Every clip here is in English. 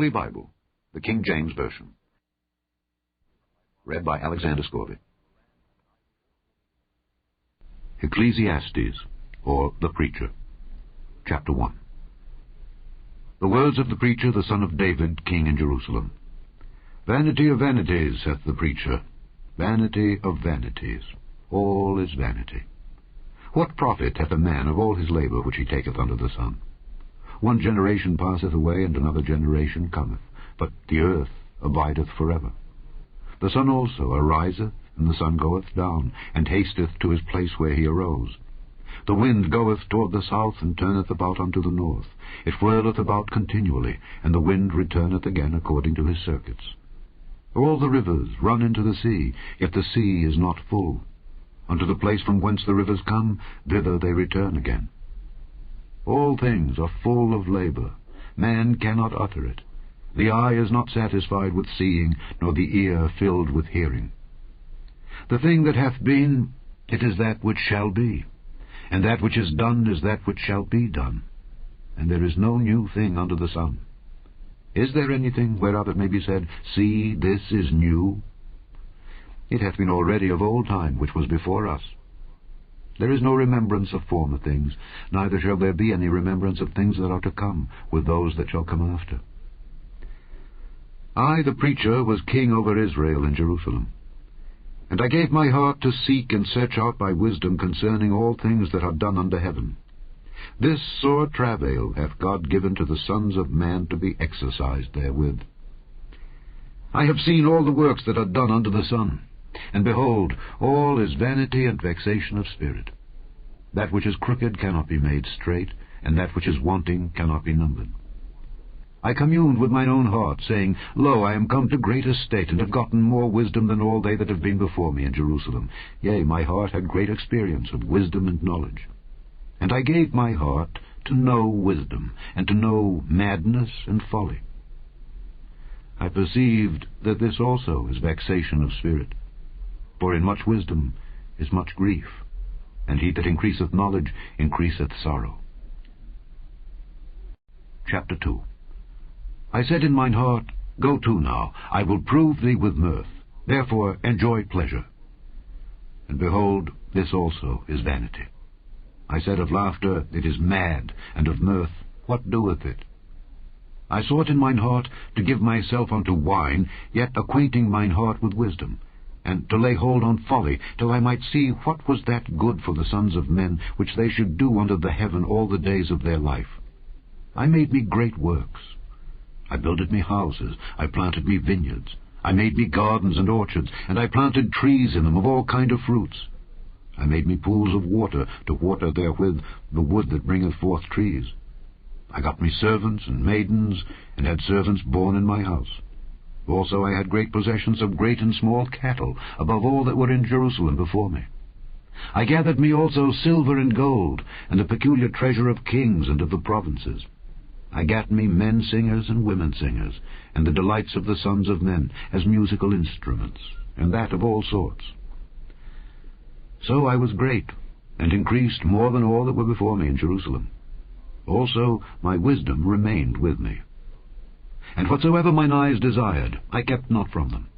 Holy Bible, the King James Version. Read by Alexander Scorby. Ecclesiastes, or the Preacher, Chapter 1. The words of the preacher, the son of David, king in Jerusalem. Vanity of vanities, saith the preacher, vanity of vanities, all is vanity. What profit hath a man of all his labour which he taketh under the sun? One generation passeth away, and another generation cometh, but the earth abideth forever. The sun also ariseth, and the sun goeth down, and hasteth to his place where he arose. The wind goeth toward the south, and turneth about unto the north. It whirleth about continually, and the wind returneth again according to his circuits. All the rivers run into the sea, yet the sea is not full. Unto the place from whence the rivers come, thither they return again. All things are full of labour. Man cannot utter it. The eye is not satisfied with seeing, nor the ear filled with hearing. The thing that hath been, it is that which shall be, and that which is done is that which shall be done. And there is no new thing under the sun. Is there anything whereof it may be said, See, this is new? It hath been already of old time, which was before us. There is no remembrance of former things, neither shall there be any remembrance of things that are to come, with those that shall come after. I, the preacher, was king over Israel in Jerusalem. And I gave my heart to seek and search out by wisdom concerning all things that are done under heaven. This sore travail hath God given to the sons of man to be exercised therewith. I have seen all the works that are done under the sun, and behold, all is vanity and vexation of spirit. That which is crooked cannot be made straight, and that which is wanting cannot be numbered. I communed with mine own heart, saying, Lo, I am come to great estate, and have gotten more wisdom than all they that have been before me in Jerusalem. Yea, my heart had great experience of wisdom and knowledge. And I gave my heart to know wisdom, and to know madness and folly. I perceived that this also is vexation of spirit. For in much wisdom is much grief, and he that increaseth knowledge increaseth sorrow. Chapter 2. I said in mine heart, Go to now, I will prove thee with mirth, therefore enjoy pleasure. And behold, this also is vanity. I said of laughter, It is mad, and of mirth, what doeth it? I sought in mine heart to give myself unto wine, yet acquainting mine heart with wisdom, and to lay hold on folly, till I might see what was that good for the sons of men, which they should do under the heaven all the days of their life. I made me great works. I builded me houses, I planted me vineyards, I made me gardens and orchards, and I planted trees in them of all kind of fruits. I made me pools of water, to water therewith the wood that bringeth forth trees. I got me servants and maidens, and had servants born in my house. Also I had great possessions of great and small cattle, above all that were in Jerusalem before me. I gathered me also silver and gold, and a peculiar treasure of kings and of the provinces. I gat me men singers and women singers, and the delights of the sons of men, as musical instruments, and that of all sorts. So I was great, and increased more than all that were before me in Jerusalem. Also my wisdom remained with me. And whatsoever mine eyes desired, I kept not from them.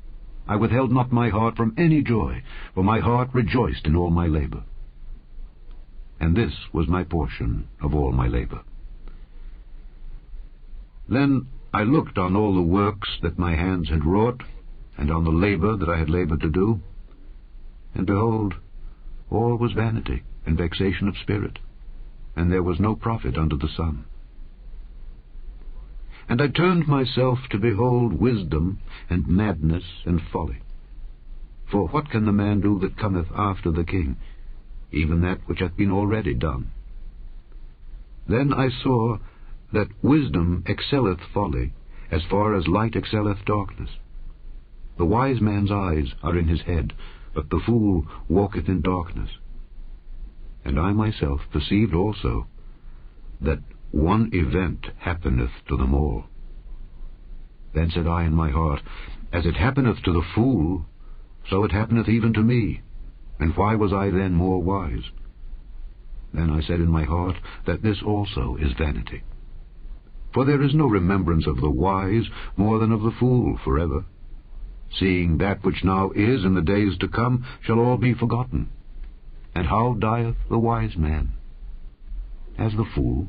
I withheld not my heart from any joy, for my heart rejoiced in all my labour. And this was my portion of all my labour. Then I looked on all the works that my hands had wrought, and on the labour that I had laboured to do, and behold, all was vanity and vexation of spirit, and there was no profit under the sun. And I turned myself to behold wisdom and madness and folly. For what can the man do that cometh after the king, even that which hath been already done? Then I saw that wisdom excelleth folly, as far as light excelleth darkness. The wise man's eyes are in his head, but the fool walketh in darkness. And I myself perceived also that one event happeneth to them all. Then said I in my heart, As it happeneth to the fool, so it happeneth even to me. And why was I then more wise? Then I said in my heart that this also is vanity. For there is no remembrance of the wise more than of the fool forever. Seeing that which now is in the days to come shall all be forgotten. And how dieth the wise man? As the fool.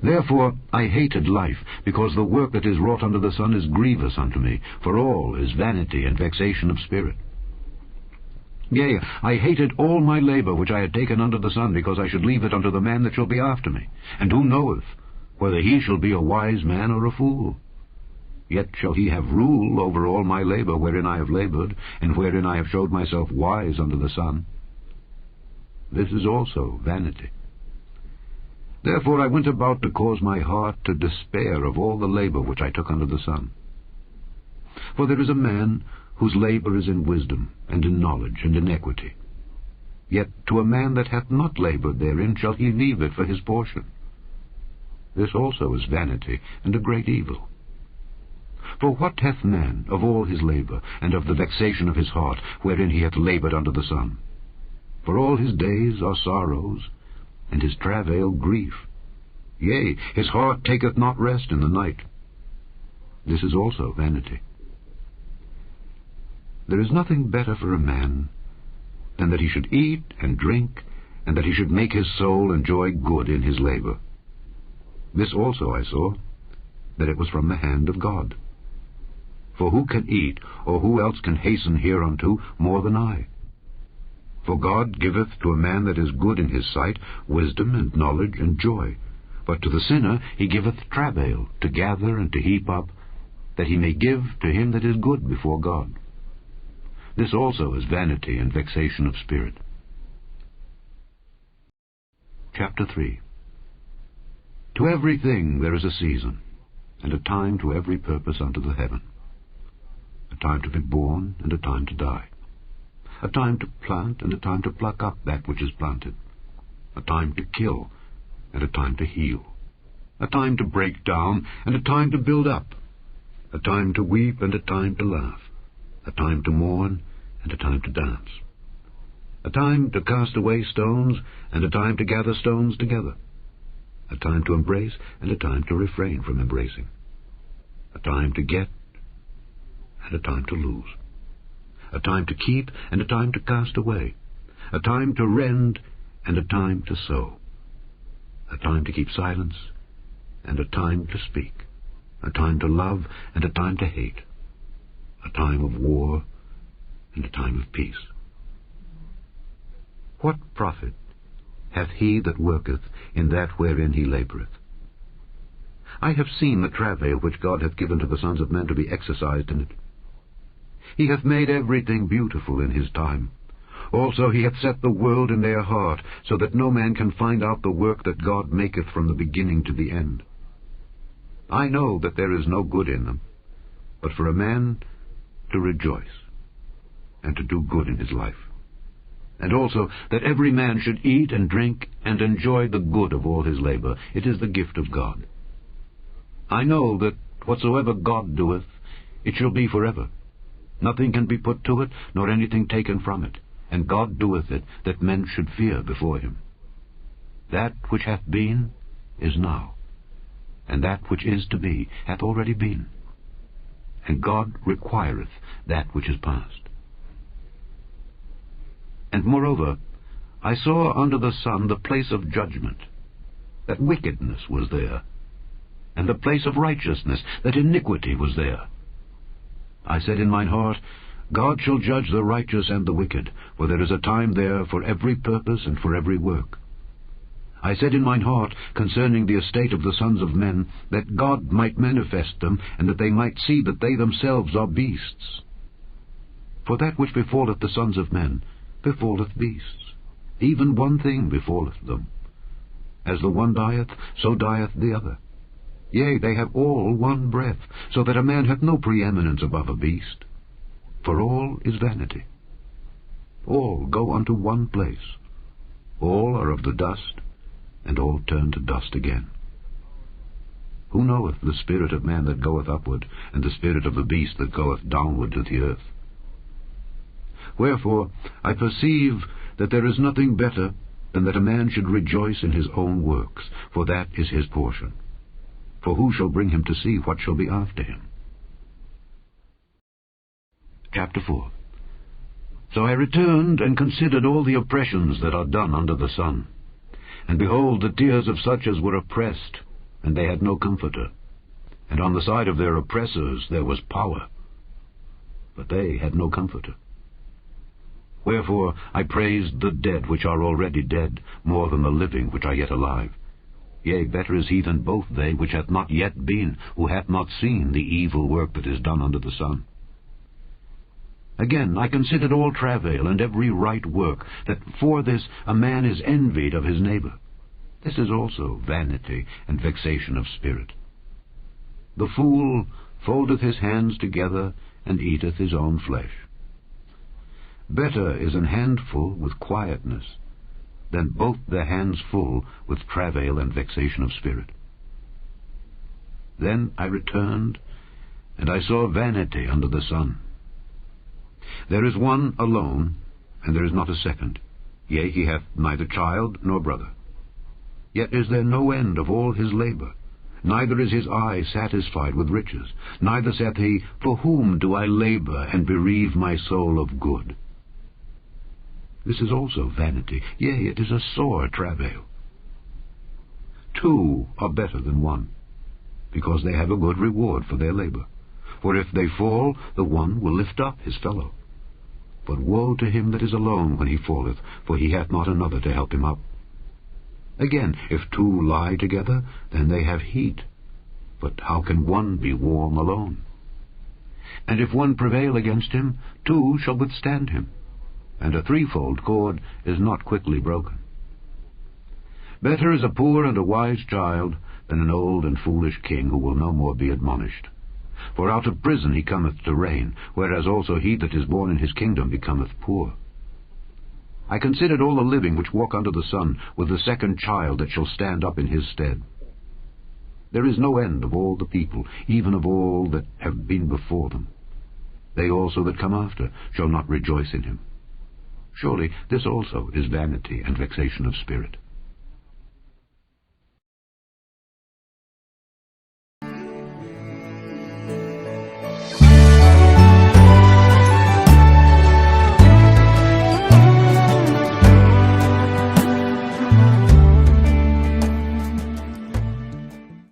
Therefore I hated life, because the work that is wrought under the sun is grievous unto me, for all is vanity and vexation of spirit. Yea, I hated all my labour which I had taken under the sun, because I should leave it unto the man that shall be after me. And who knoweth whether he shall be a wise man or a fool? Yet shall he have rule over all my labour wherein I have laboured, and wherein I have showed myself wise under the sun. This is also vanity. Therefore I went about to cause my heart to despair of all the labour which I took under the sun. For there is a man whose labour is in wisdom, and in knowledge, and in equity. Yet to a man that hath not laboured therein shall he leave it for his portion. This also is vanity, and a great evil. For what hath man of all his labour, and of the vexation of his heart, wherein he hath laboured under the sun? For all his days are sorrows, and his travail grief. Yea, his heart taketh not rest in the night. This is also vanity. There is nothing better for a man than that he should eat and drink, and that he should make his soul enjoy good in his labour. This also I saw, that it was from the hand of God. For who can eat, or who else can hasten hereunto more than I? For God giveth to a man that is good in his sight wisdom and knowledge and joy. But to the sinner he giveth travail, to gather and to heap up, that he may give to him that is good before God. This also is vanity and vexation of spirit. Chapter 3. To everything there is a season, and a time to every purpose under the heaven. A time to be born, and a time to die. A time to plant, and a time to pluck up that which is planted. A time to kill, and a time to heal. A time to break down, and a time to build up. A time to weep, and a time to laugh. A time to mourn, and a time to dance. A time to cast away stones, and a time to gather stones together. A time to embrace, and a time to refrain from embracing. A time to get, and a time to lose. A time to keep, and a time to cast away. A time to rend, and a time to sow. A time to keep silence, and a time to speak. A time to love, and a time to hate. A time of war, and a time of peace. What profit hath he that worketh in that wherein he laboureth? I have seen the travail which God hath given to the sons of men to be exercised in it. He hath made everything beautiful in his time. Also he hath set the world in their heart, so that no man can find out the work that God maketh from the beginning to the end. I know that there is no good in them, but for a man to rejoice, and to do good in his life. And also that every man should eat and drink, and enjoy the good of all his labour. It is the gift of God. I know that whatsoever God doeth, it shall be forever. Nothing can be put to it, nor anything taken from it. And God doeth it, that men should fear before him. That which hath been is now, and that which is to be hath already been. And God requireth that which is past. And moreover, I saw under the sun the place of judgment, that wickedness was there, and the place of righteousness, that iniquity was there. I said in mine heart, God shall judge the righteous and the wicked, for there is a time there for every purpose and for every work. I said in mine heart concerning the estate of the sons of men, that God might manifest them, and that they might see that they themselves are beasts. For that which befalleth the sons of men befalleth beasts. Even one thing befalleth them. As the one dieth, so dieth the other. Yea, they have all one breath, so that a man hath no preeminence above a beast. For all is vanity. All go unto one place. All are of the dust, and all turn to dust again. Who knoweth the spirit of man that goeth upward, and the spirit of the beast that goeth downward to the earth? Wherefore I perceive that there is nothing better than that a man should rejoice in his own works, for that is his portion. For who shall bring him to see what shall be after him? Chapter 4. So I returned and considered all the oppressions that are done under the sun. And behold, the tears of such as were oppressed, and they had no comforter. And on the side of their oppressors there was power, but they had no comforter. Wherefore I praised the dead which are already dead, more than the living which are yet alive. Yea, better is he than both they which hath not yet been, who hath not seen the evil work that is done under the sun. Again, I considered all travail and every right work, that for this a man is envied of his neighbor. This is also vanity and vexation of spirit. The fool foldeth his hands together, and eateth his own flesh. Better is an handful with quietness, than both their hands full with travail and vexation of spirit. Then I returned, and I saw vanity under the sun. There is one alone, and there is not a second. Yea, he hath neither child nor brother. Yet is there no end of all his labor, neither is his eye satisfied with riches, neither saith he, For whom do I labor and bereave my soul of good? This is also vanity, yea, it is a sore travail. Two are better than one, because they have a good reward for their labor. For if they fall, the one will lift up his fellow. But woe to him that is alone when he falleth, for he hath not another to help him up. Again, if two lie together, then they have heat. But how can one be warm alone? And if one prevail against him, two shall withstand him. And a threefold cord is not quickly broken. Better is a poor and a wise child than an old and foolish king who will no more be admonished. For out of prison he cometh to reign, whereas also he that is born in his kingdom becometh poor. I considered all the living which walk under the sun, with the second child that shall stand up in his stead. There is no end of all the people, even of all that have been before them. They also that come after shall not rejoice in him. Surely this also is vanity and vexation of spirit.